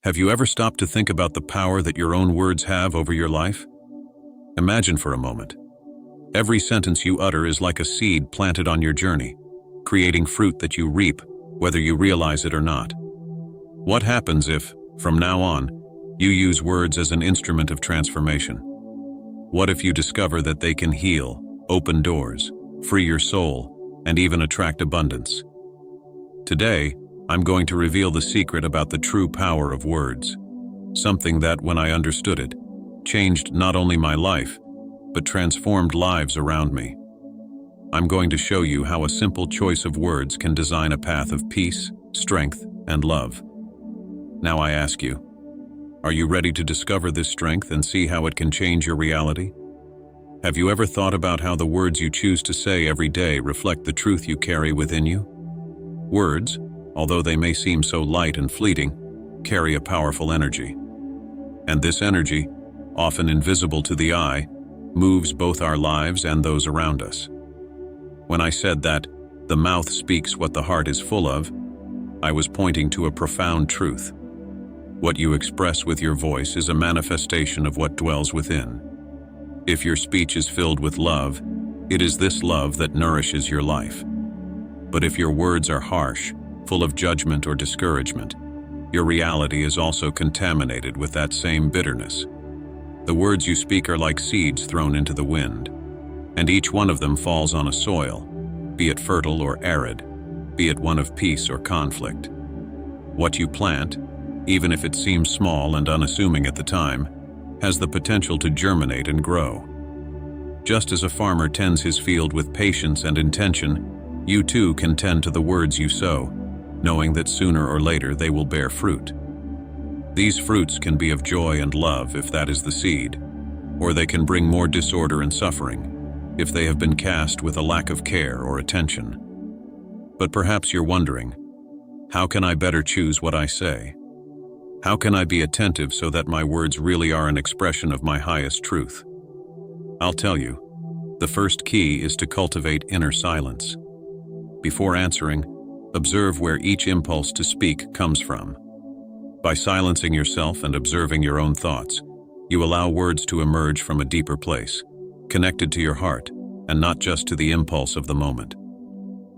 Have you ever stopped to think about the power that your own words have over your life? Imagine for a moment. Every sentence you utter is like a seed planted on your journey, creating fruit that you reap, whether you realize it or not. What happens if, from now on, you use words as an instrument of transformation? What if you discover that they can heal, open doors, free your soul, and even attract abundance? Today, I'm going to reveal the secret about the true power of words, something that, when I understood it, changed not only my life, but transformed lives around me. I'm going to show you how a simple choice of words can design a path of peace, strength, and love. Now I ask you, are you ready to discover this strength and see how it can change your reality? Have you ever thought about how the words you choose to say every day reflect the truth you carry within you? Words, although they may seem so light and fleeting, carry a powerful energy. And this energy, often invisible to the eye, moves both our lives and those around us. When I said that, the mouth speaks what the heart is full of, I was pointing to a profound truth. What you express with your voice is a manifestation of what dwells within. If your speech is filled with love, it is this love that nourishes your life. But if your words are harsh, full of judgment or discouragement, your reality is also contaminated with that same bitterness. The words you speak are like seeds thrown into the wind, and each one of them falls on a soil, be it fertile or arid, be it one of peace or conflict. What you plant, even if it seems small and unassuming at the time, has the potential to germinate and grow. Just as a farmer tends his field with patience and intention, you too can tend to the words you sow, knowing that sooner or later they will bear fruit. These fruits can be of joy and love if that is the seed, or they can bring more disorder and suffering if they have been cast with a lack of care or attention. But perhaps you're wondering, how can I better choose what I say? How can I be attentive so that my words really are an expression of my highest truth? I'll tell you, the first key is to cultivate inner silence. Before answering, observe where each impulse to speak comes from. By silencing yourself and observing your own thoughts, you allow words to emerge from a deeper place, connected to your heart, and not just to the impulse of the moment.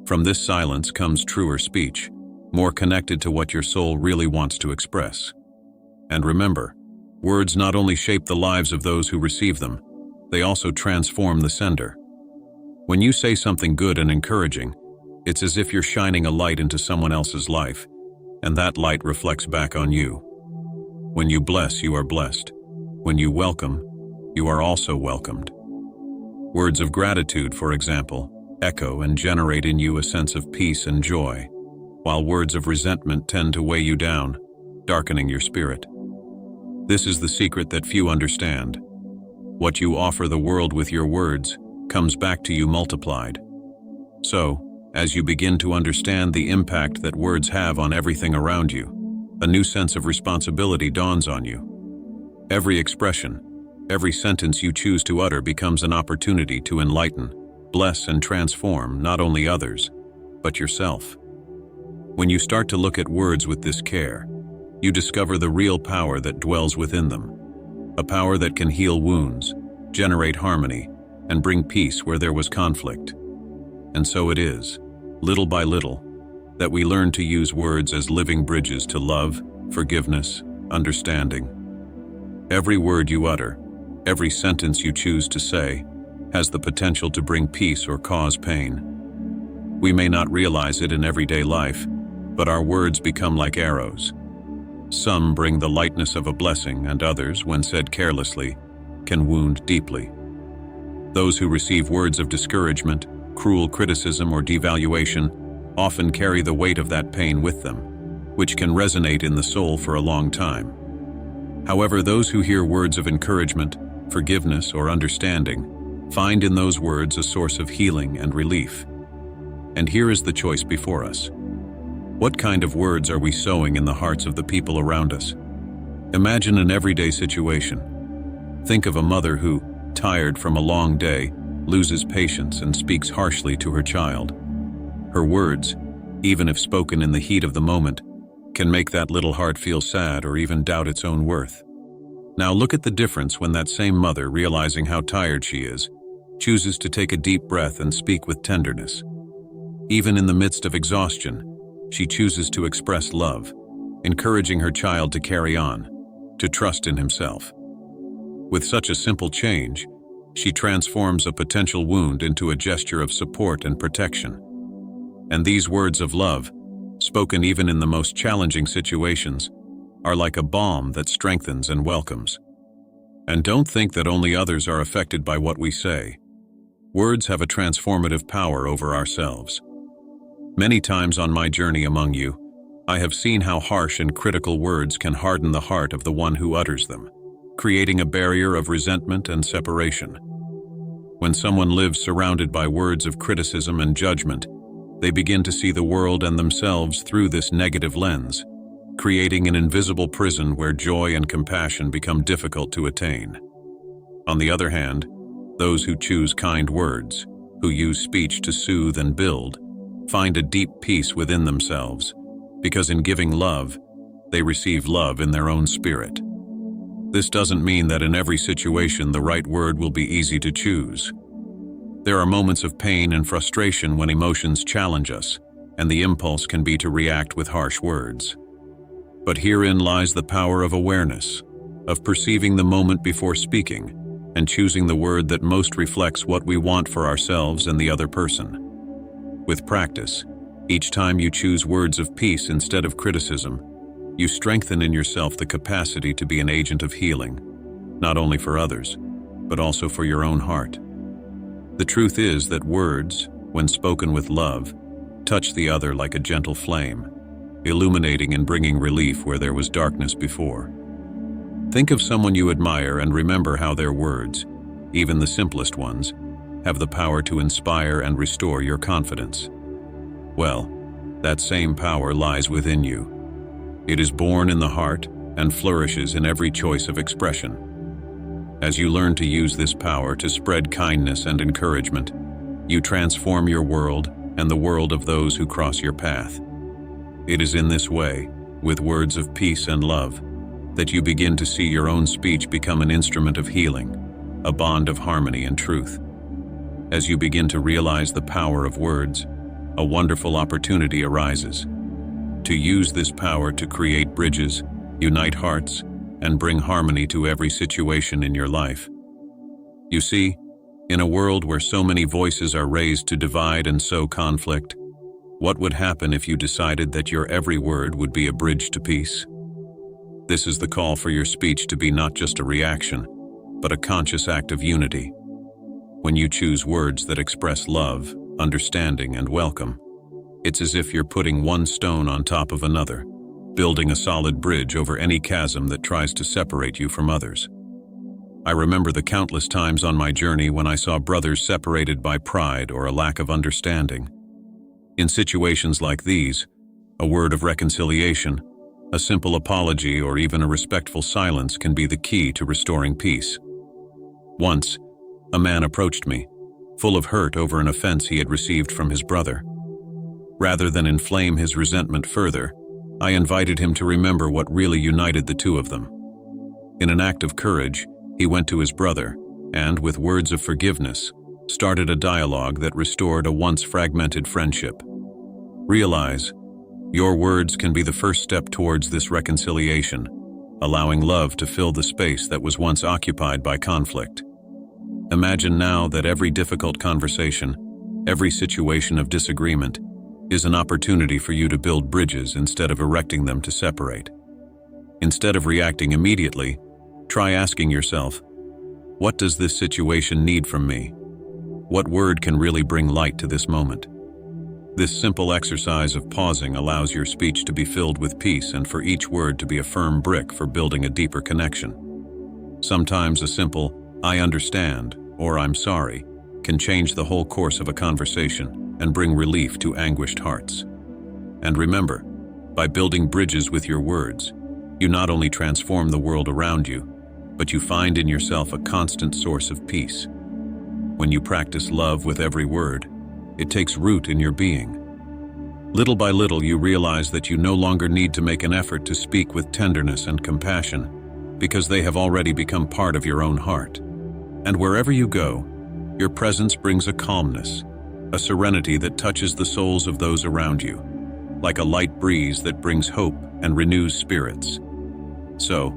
From this silence comes truer speech, more connected to what your soul really wants to express. And remember, words not only shape the lives of those who receive them, they also transform the sender. When you say something good and encouraging, it's as if you're shining a light into someone else's life, and that light reflects back on you. When you bless, you are blessed. When you welcome, you are also welcomed. Words of gratitude, for example, echo and generate in you a sense of peace and joy, while words of resentment tend to weigh you down, darkening your spirit. This is the secret that few understand. What you offer the world with your words comes back to you multiplied. So, as you begin to understand the impact that words have on everything around you, a new sense of responsibility dawns on you. Every expression, every sentence you choose to utter becomes an opportunity to enlighten, bless, and transform not only others, but yourself. When you start to look at words with this care, you discover the real power that dwells within them, a power that can heal wounds, generate harmony, and bring peace where there was conflict. And so it is, little by little, that we learn to use words as living bridges to love, forgiveness, understanding. Every word you utter, every sentence you choose to say, has the potential to bring peace or cause pain. We may not realize it in everyday life, but our words become like arrows. Some bring the lightness of a blessing, and others, when said carelessly, can wound deeply. Those who receive words of discouragement, cruel criticism, or devaluation often carry the weight of that pain with them, which can resonate in the soul for a long time. However, those who hear words of encouragement, forgiveness, or understanding find in those words a source of healing and relief. And here is the choice before us. What kind of words are we sowing in the hearts of the people around us? Imagine an everyday situation. Think of a mother who, tired from a long day, loses patience and speaks harshly to her child. Her words, even if spoken in the heat of the moment, can make that little heart feel sad or even doubt its own worth. Now look at the difference when that same mother, realizing how tired she is, chooses to take a deep breath and speak with tenderness. Even in the midst of exhaustion, she chooses to express love, encouraging her child to carry on, to trust in himself. With such a simple change, she transforms a potential wound into a gesture of support and protection. And these words of love, spoken even in the most challenging situations, are like a balm that strengthens and welcomes. And don't think that only others are affected by what we say. Words have a transformative power over ourselves. Many times on my journey among you, I have seen how harsh and critical words can harden the heart of the one who utters them, creating a barrier of resentment and separation. When someone lives surrounded by words of criticism and judgment, they begin to see the world and themselves through this negative lens, creating an invisible prison where joy and compassion become difficult to attain. On the other hand, those who choose kind words, who use speech to soothe and build, find a deep peace within themselves, because in giving love, they receive love in their own spirit. This doesn't mean that in every situation the right word will be easy to choose. There are moments of pain and frustration when emotions challenge us, and the impulse can be to react with harsh words. But herein lies the power of awareness, of perceiving the moment before speaking, and choosing the word that most reflects what we want for ourselves and the other person. With practice, each time you choose words of peace instead of criticism, you strengthen in yourself the capacity to be an agent of healing, not only for others, but also for your own heart. The truth is that words, when spoken with love, touch the other like a gentle flame, illuminating and bringing relief where there was darkness before. Think of someone you admire and remember how their words, even the simplest ones, have the power to inspire and restore your confidence. Well, that same power lies within you. It is born in the heart and flourishes in every choice of expression. As you learn to use this power to spread kindness and encouragement, you transform your world and the world of those who cross your path. It is in this way, with words of peace and love, that you begin to see your own speech become an instrument of healing, a bond of harmony and truth. As you begin to realize the power of words, a wonderful opportunity arises. To use this power to create bridges, unite hearts, and bring harmony to every situation in your life. You see, in a world where so many voices are raised to divide and sow conflict, what would happen if you decided that your every word would be a bridge to peace? This is the call for your speech to be not just a reaction, but a conscious act of unity. When you choose words that express love, understanding, and welcome, it's as if you're putting one stone on top of another, building a solid bridge over any chasm that tries to separate you from others. I remember the countless times on my journey when I saw brothers separated by pride or a lack of understanding. In situations like these, a word of reconciliation, a simple apology, or even a respectful silence can be the key to restoring peace. Once, a man approached me, full of hurt over an offense he had received from his brother. Rather than inflame his resentment further, I invited him to remember what really united the two of them. In an act of courage, he went to his brother and, with words of forgiveness, started a dialogue that restored a once fragmented friendship. Realize, your words can be the first step towards this reconciliation, allowing love to fill the space that was once occupied by conflict. Imagine now that every difficult conversation, every situation of disagreement, is an opportunity for you to build bridges instead of erecting them to separate. Instead of reacting immediately, try asking yourself, what does this situation need from me? What word can really bring light to this moment? This simple exercise of pausing allows your speech to be filled with peace and for each word to be a firm brick for building a deeper connection. Sometimes a simple, "I understand," or "I'm sorry," can change the whole course of a conversation and bring relief to anguished hearts. And remember, by building bridges with your words, you not only transform the world around you, but you find in yourself a constant source of peace. When you practice love with every word, it takes root in your being. Little by little, you realize that you no longer need to make an effort to speak with tenderness and compassion, because they have already become part of your own heart. And wherever you go, your presence brings a calmness, a serenity that touches the souls of those around you, like a light breeze that brings hope and renews spirits. So,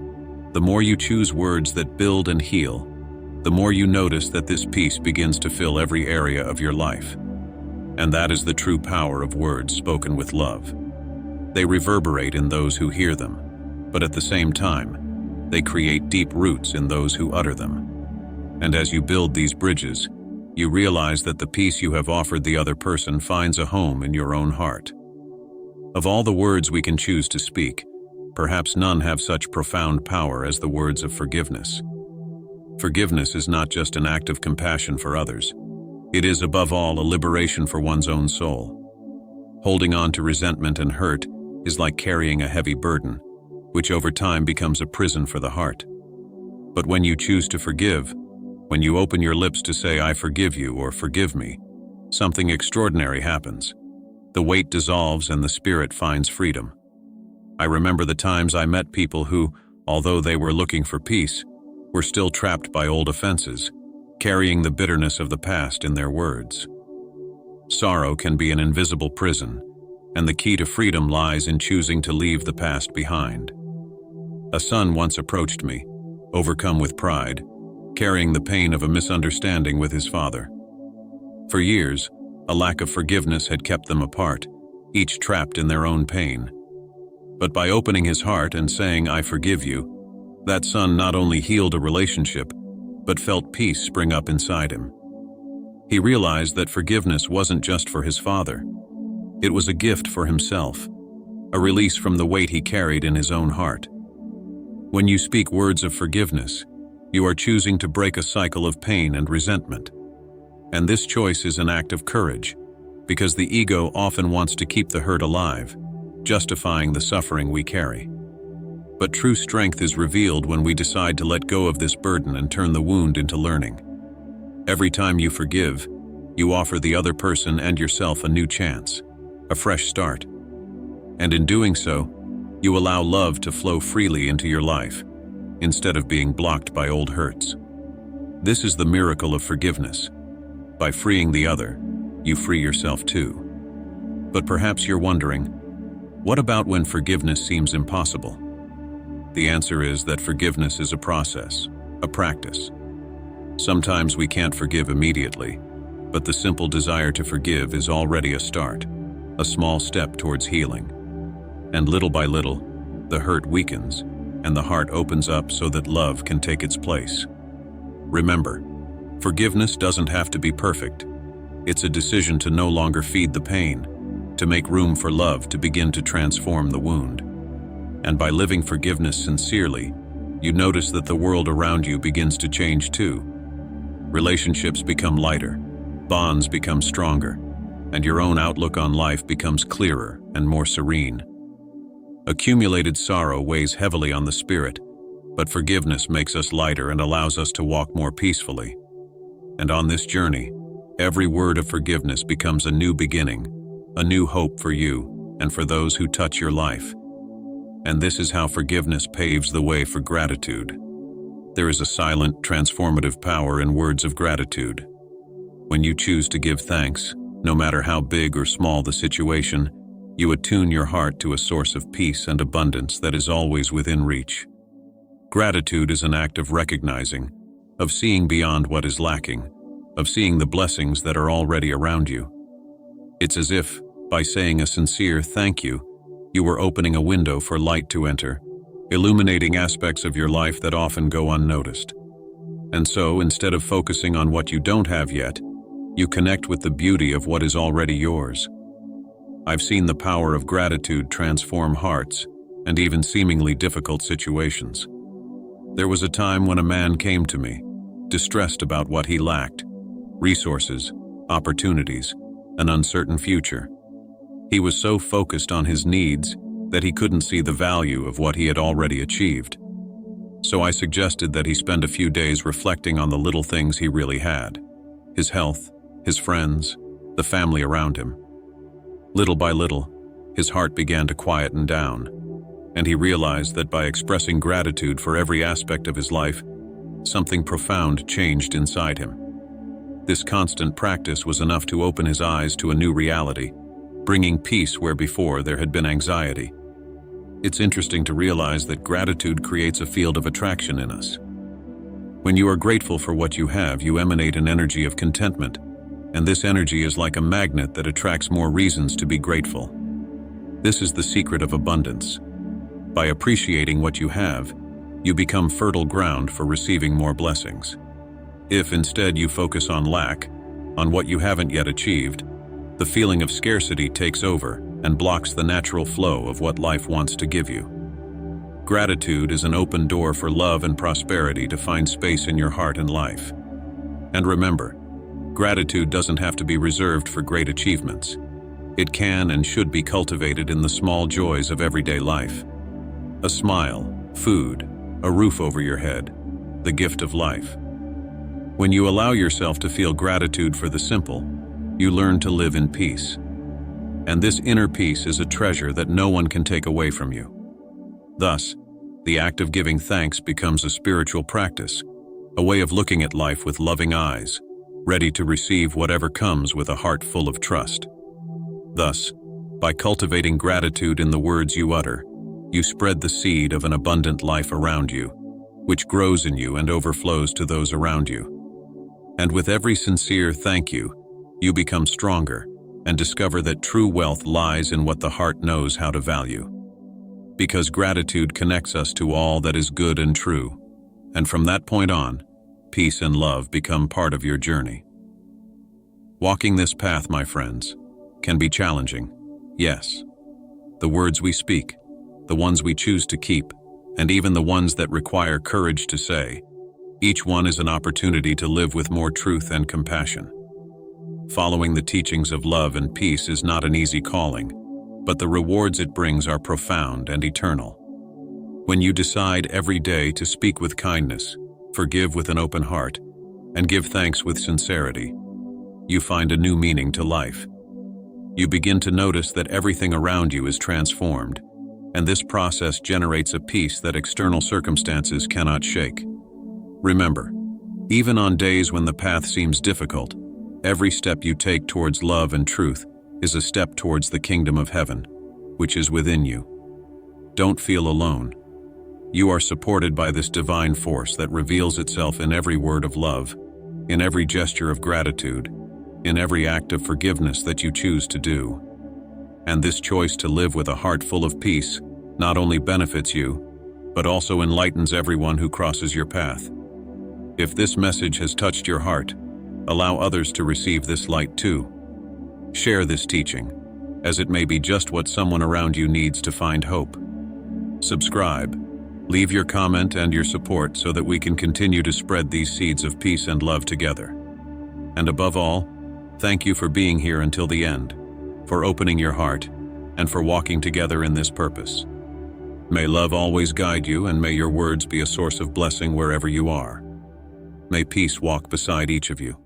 the more you choose words that build and heal, the more you notice that this peace begins to fill every area of your life. And that is the true power of words spoken with love. They reverberate in those who hear them, but at the same time, they create deep roots in those who utter them. And as you build these bridges, you realize that the peace you have offered the other person finds a home in your own heart. Of all the words we can choose to speak, perhaps none have such profound power as the words of forgiveness. Forgiveness is not just an act of compassion for others. It is, above all, a liberation for one's own soul. Holding on to resentment and hurt is like carrying a heavy burden, which over time becomes a prison for the heart. But when you choose to forgive, when you open your lips to say, "I forgive you" or "forgive me," something extraordinary happens. The weight dissolves and the spirit finds freedom. I remember the times I met people who, although they were looking for peace, were still trapped by old offenses, carrying the bitterness of the past in their words. Sorrow can be an invisible prison, and the key to freedom lies in choosing to leave the past behind. A son once approached me, overcome with pride, carrying the pain of a misunderstanding with his father. For years, a lack of forgiveness had kept them apart, each trapped in their own pain. But by opening his heart and saying, "I forgive you," that son not only healed a relationship, but felt peace spring up inside him. He realized that forgiveness wasn't just for his father. It was a gift for himself, a release from the weight he carried in his own heart. When you speak words of forgiveness, you are choosing to break a cycle of pain and resentment. And this choice is an act of courage, because the ego often wants to keep the hurt alive, justifying the suffering we carry. But true strength is revealed when we decide to let go of this burden and turn the wound into learning. Every time you forgive, you offer the other person and yourself a new chance, a fresh start. And in doing so, you allow love to flow freely into your life, instead of being blocked by old hurts. This is the miracle of forgiveness. By freeing the other, you free yourself too. But perhaps you're wondering, what about when forgiveness seems impossible? The answer is that forgiveness is a process, a practice. Sometimes we can't forgive immediately, but the simple desire to forgive is already a start, a small step towards healing. And little by little, the hurt weakens, and the heart opens up so that love can take its place. Remember, forgiveness doesn't have to be perfect. It's a decision to no longer feed the pain, to make room for love to begin to transform the wound. And by living forgiveness sincerely, you notice that the world around you begins to change too. Relationships become lighter, bonds become stronger, and your own outlook on life becomes clearer and more serene. Accumulated sorrow weighs heavily on the spirit, but forgiveness makes us lighter and allows us to walk more peacefully. And on this journey, every word of forgiveness becomes a new beginning, a new hope for you and for those who touch your life. And this is how forgiveness paves the way for gratitude. There is a silent, transformative power in words of gratitude. When you choose to give thanks, no matter how big or small the situation, you attune your heart to a source of peace and abundance that is always within reach. Gratitude is an act of recognizing, of seeing beyond what is lacking, of seeing the blessings that are already around you. It's as if, by saying a sincere thank you, you were opening a window for light to enter, illuminating aspects of your life that often go unnoticed. And so, instead of focusing on what you don't have yet, you connect with the beauty of what is already yours. I've seen the power of gratitude transform hearts and even seemingly difficult situations. There was a time when a man came to me, distressed about what he lacked: resources, opportunities, an uncertain future. He was so focused on his needs that he couldn't see the value of what he had already achieved. So I suggested that he spend a few days reflecting on the little things he really had: his health, his friends, the family around him. Little by little, his heart began to quieten down, and he realized that by expressing gratitude for every aspect of his life, something profound changed inside him. This constant practice was enough to open his eyes to a new reality, bringing peace where before there had been anxiety. It's interesting to realize that gratitude creates a field of attraction in us. When you are grateful for what you have, you emanate an energy of contentment, and this energy is like a magnet that attracts more reasons to be grateful. This is the secret of abundance. By appreciating what you have, you become fertile ground for receiving more blessings. If instead you focus on lack, on what you haven't yet achieved, the feeling of scarcity takes over and blocks the natural flow of what life wants to give you. Gratitude is an open door for love and prosperity to find space in your heart and life. And remember, gratitude doesn't have to be reserved for great achievements. It can and should be cultivated in the small joys of everyday life. A smile, food, a roof over your head, the gift of life. When you allow yourself to feel gratitude for the simple, you learn to live in peace. And this inner peace is a treasure that no one can take away from you. Thus, the act of giving thanks becomes a spiritual practice, a way of looking at life with loving eyes, ready to receive whatever comes with a heart full of trust. Thus, by cultivating gratitude in the words you utter, you spread the seed of an abundant life around you, which grows in you and overflows to those around you. And with every sincere thank you, you become stronger and discover that true wealth lies in what the heart knows how to value. Because gratitude connects us to all that is good and true, and from that point on, peace and love become part of your journey. Walking this path, my friends, can be challenging, yes. The words we speak, the ones we choose to keep, and even the ones that require courage to say, each one is an opportunity to live with more truth and compassion. Following the teachings of love and peace is not an easy calling, but the rewards it brings are profound and eternal. When you decide every day to speak with kindness, forgive with an open heart, and give thanks with sincerity, you find a new meaning to life. You begin to notice that everything around you is transformed, and this process generates a peace that external circumstances cannot shake. Remember, even on days when the path seems difficult, every step you take towards love and truth is a step towards the kingdom of heaven, which is within you. Don't feel alone. You are supported by this divine force that reveals itself in every word of love, in every gesture of gratitude, in every act of forgiveness that you choose to do. And this choice to live with a heart full of peace not only benefits you, but also enlightens everyone who crosses your path. If this message has touched your heart, allow others to receive this light too. Share this teaching, as it may be just what someone around you needs to find hope. Subscribe, leave your comment and your support so that we can continue to spread these seeds of peace and love together. And above all, thank you for being here until the end, for opening your heart, and for walking together in this purpose. May love always guide you, and may your words be a source of blessing wherever you are. May peace walk beside each of you.